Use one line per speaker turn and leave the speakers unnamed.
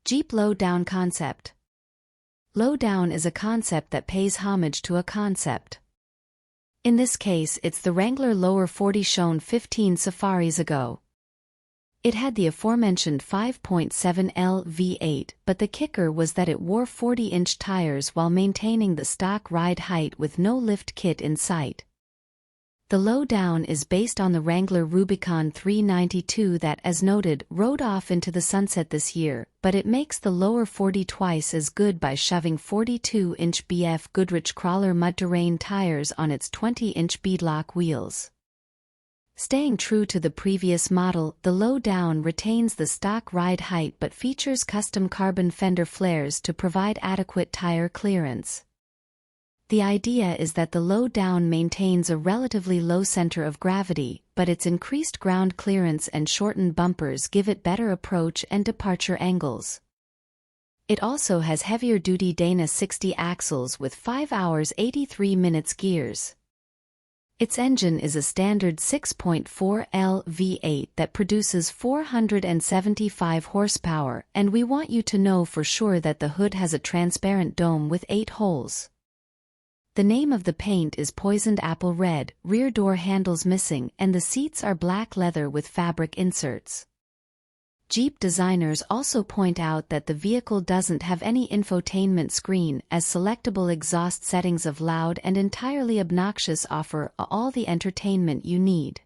Jeep low-down concept. Low-down is a concept that pays homage to a concept. In this case, it's the Wrangler Lower 40 shown 15 safaris ago. It had the aforementioned 5.7L V8, but the kicker was that it wore 40-inch tires while maintaining the stock ride height with no lift kit in sight. The low-down is based on the Wrangler Rubicon 392 that, as noted, rode off into the sunset this year, but it makes the lower 40 twice as good by shoving 42-inch BF Goodrich Krawler mud-terrain tires on its 20-inch beadlock wheels. Staying true to the previous model, the low-down retains the stock ride height but features custom carbon fender flares to provide adequate tire clearance. The idea is that the low-down maintains a relatively low center of gravity, but its increased ground clearance and shortened bumpers give it better approach and departure angles. It also has heavier-duty Dana 60 axles with 5 hours 83 minutes gears. Its engine is a standard 6.4L V8 that produces 475 horsepower, and we want you to know for sure that the hood has a transparent dome with 8 holes. The name of the paint is Poisoned Apple Red, rear door handles missing, and the seats are black leather with fabric inserts. Jeep designers also point out that the vehicle doesn't have any infotainment screen, as selectable exhaust settings of loud and entirely obnoxious offer all the entertainment you need.